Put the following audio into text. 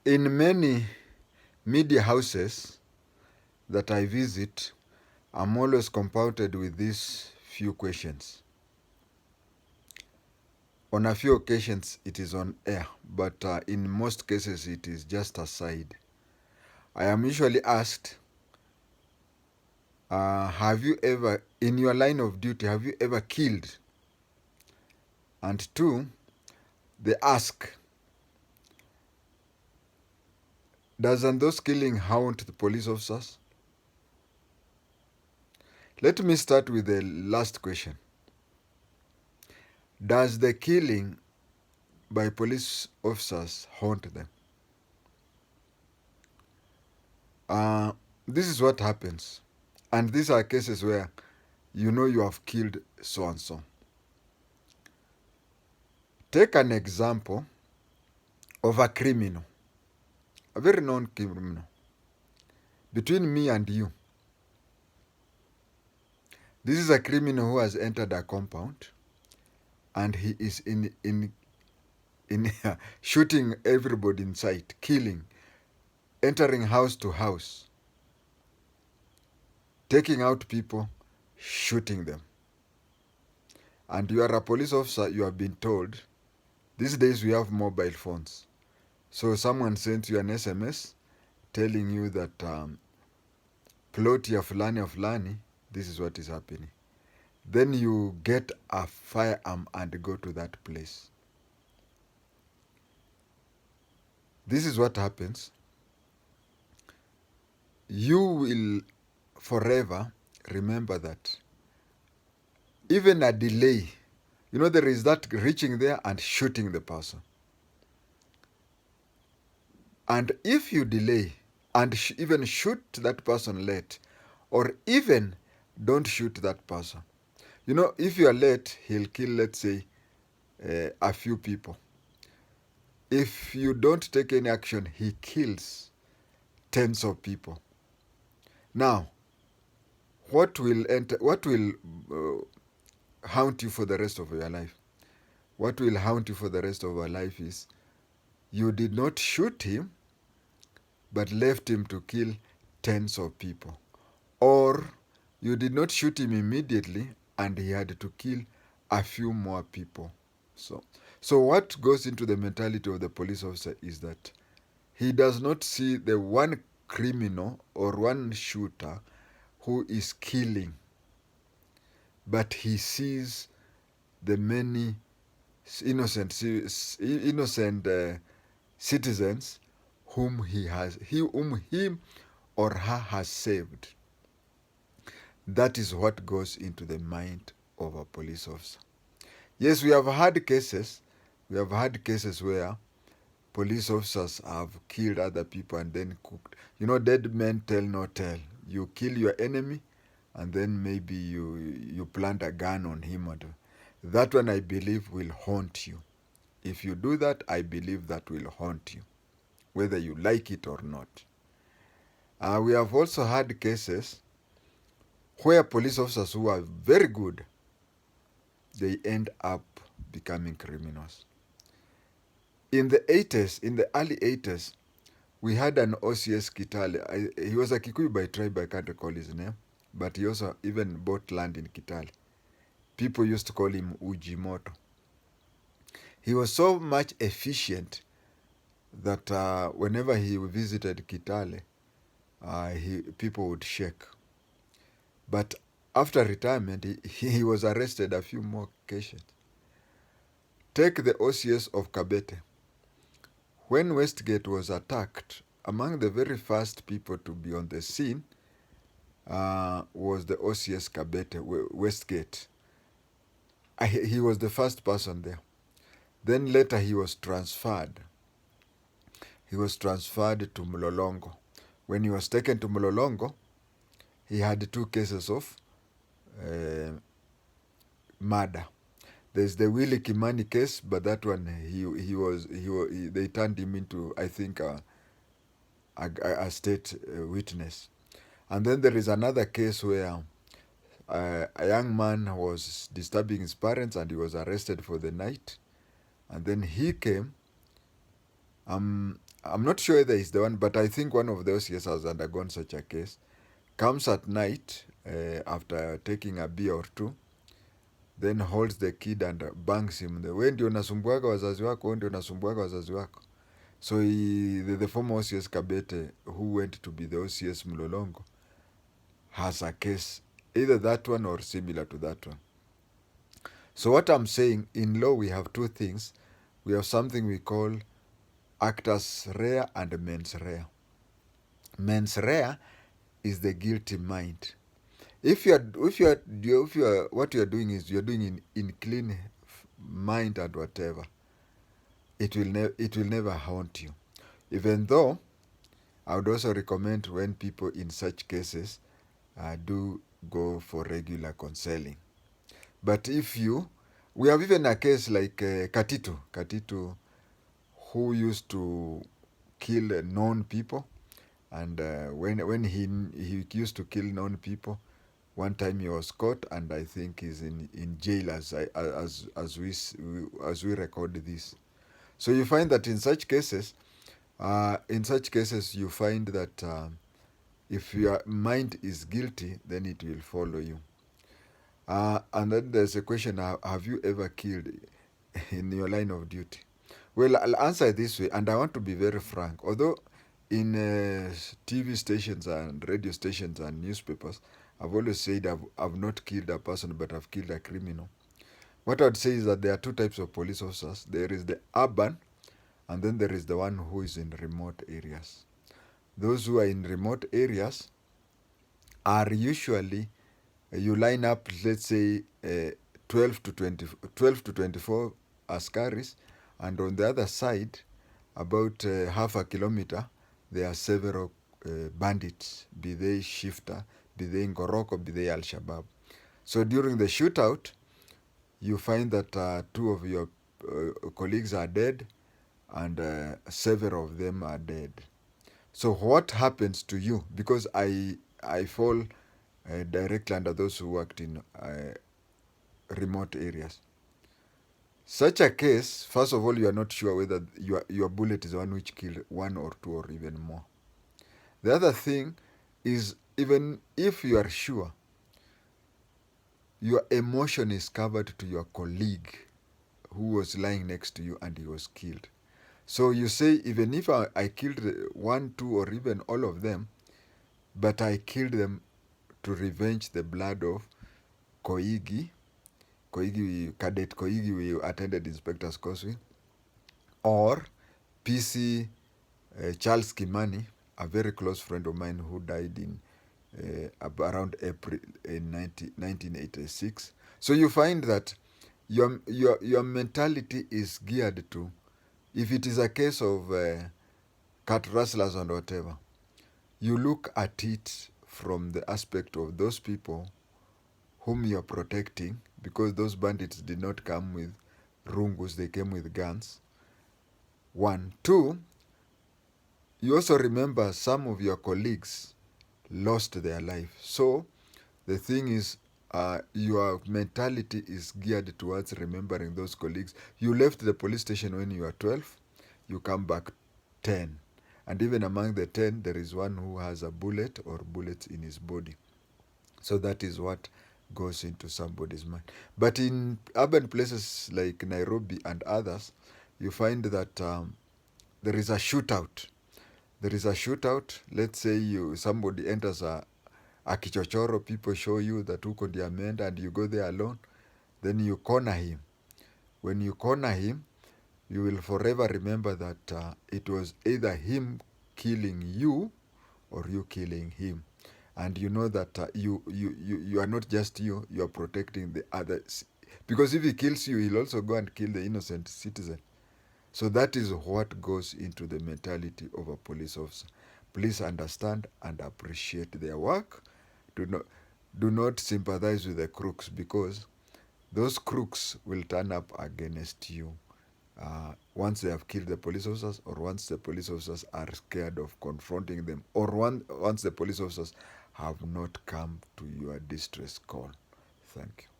In many media houses that I visit, I'm always compounded with these few questions. On a few occasions, it is on air, but in most cases, it is just aside. I am usually asked, have you ever, in your line of duty, have you ever killed? And two, they ask, doesn't those killing haunt the police officers? Let me start with the last question. Does the killing by police officers haunt them? Uh, this is what happens. And these are cases where you know you have killed so and so. Take an example of a criminal, a very known criminal, between me and you. This is a criminal who has entered a compound and he is in shooting everybody in sight, killing, entering house to house, taking out people, shooting them. And you are a police officer, you have been told, these days we have mobile phones. So someone sent you an SMS telling you that plot ya fulani ya fulani, this is what is happening. Then you get a firearm and go to that place. This is what happens. You will forever remember that. Even a delay, you know, there is that reaching there and shooting the person. And if you delay and even shoot that person late, or even don't shoot that person, you know, if you are late, he'll kill, let's say, a few people. If you don't take any action, he kills tens of people. Now, what will haunt you for the rest of your life? What will haunt you for the rest of your life is you did not shoot him, but left him to kill tens of people. Or you did not shoot him immediately and he had to kill a few more people. So what goes into the mentality of the police officer is that he does not see the one criminal or one shooter who is killing, but he sees the many innocent citizens whom he or her has saved. That is what goes into the mind of a police officer. Yes, we have had cases. We have had cases where police officers have killed other people and then cooked. You know, dead men tell no tale. You kill your enemy, and then maybe you plant a gun on him. That one, I believe, will haunt you. If you do that, I believe that will haunt you, whether you like it or not. We have also had cases where police officers who are very good, they end up becoming criminals. In the early 80s, we had an OCS Kitale. He was a Kikuyu by tribe, I can't recall his name, but he also even bought land in Kitale. People used to call him Ujimoto. He was so much efficient that whenever he visited Kitale, people would shake. But after retirement, he was arrested a few more occasions. Take the OCS of Kabete. When Westgate was attacked, among the very first people to be on the scene was the OCS Kabete, Westgate. He was the first person there. Then later he was transferred. He was transferred to Mlolongo. When he was taken to Mlolongo, he had 2 cases of murder. There's the Willie Kimani case, but that one they turned him into, I think, a state witness. And then there is another case where a young man was disturbing his parents and he was arrested for the night. And then he came. I'm not sure whether he's the one, but I think one of those OCS has undergone such a case. Comes at night after taking a beer or two, then holds the kid and bangs him. We ndio unasumbuaga wazazi wako, we ndio unasumbuaga wazazi wako. So the former OCS Kabete, who went to be the OCS Mlolongo, has a case, either that one or similar to that one. So what I'm saying, in law we have two things. We have something we call actus rea and mens rea. Mens rea is the guilty mind. If you are what you are doing is you are doing in clean mind and whatever, it will never haunt you. Even though I would also recommend when people in such cases do go for regular counseling. But if we have even a case like Katitu, who used to kill known people, and when he used to kill known people, one time he was caught, and I think he's in jail as we record this. So you find that in such cases, you find that if your mind is guilty, then it will follow you. And then there's a question: have you ever killed in your line of duty? Well, I'll answer it this way, and I want to be very frank. Although in TV stations and radio stations and newspapers, I've always said I've not killed a person, but I've killed a criminal. What I'd say is that there are two types of police officers. There is the urban, and then there is the one who is in remote areas. Those who are in remote areas are usually, you line up, let's say, 12 to 24 askaris, and on the other side, about half a kilometer, there are several bandits, be they Shifta, be they Ngoroko, be they Al-Shabaab. So during the shootout, you find that two of your colleagues are dead, and several of them are dead. So what happens to you? Because I fall directly under those who worked in remote areas. Such a case, first of all, you are not sure whether your bullet is the one which killed one or two or even more. The other thing is, even if you are sure, your emotion is covered to your colleague who was lying next to you and he was killed. So you say, even if I killed one, two, or even all of them, but I killed them to revenge the blood of Cadet Koigi, we attended Inspector's course with, or PC Charles Kimani, a very close friend of mine who died in around April in 1986. So you find that your mentality is geared to, if it is a case of cat rustlers and whatever, you look at it from the aspect of those people whom you are protecting, because those bandits did not come with rungus, they came with guns. 1. 2, you also remember some of your colleagues lost their life. So the thing is, your mentality is geared towards remembering those colleagues. You left the police station when you were 12, you come back 10. And even among the 10, there is one who has a bullet or bullets in his body. So that is what goes into somebody's mind. But in urban places like Nairobi and others, you find that there is a shootout. There is a shootout. Let's say somebody enters a kichochoro, people show you that uko ndiye ameenda, and you go there alone, then you corner him. When you corner him, you will forever remember that it was either him killing you or you killing him. And you know that you are not just you are protecting the others. Because if he kills you, he'll also go and kill the innocent citizen. So that is what goes into the mentality of a police officer. Please understand and appreciate their work. Do not sympathize with the crooks, because those crooks will turn up against you once they have killed the police officers, or once the police officers are scared of confronting them, or once the police officers have not come to your distress call. Thank you.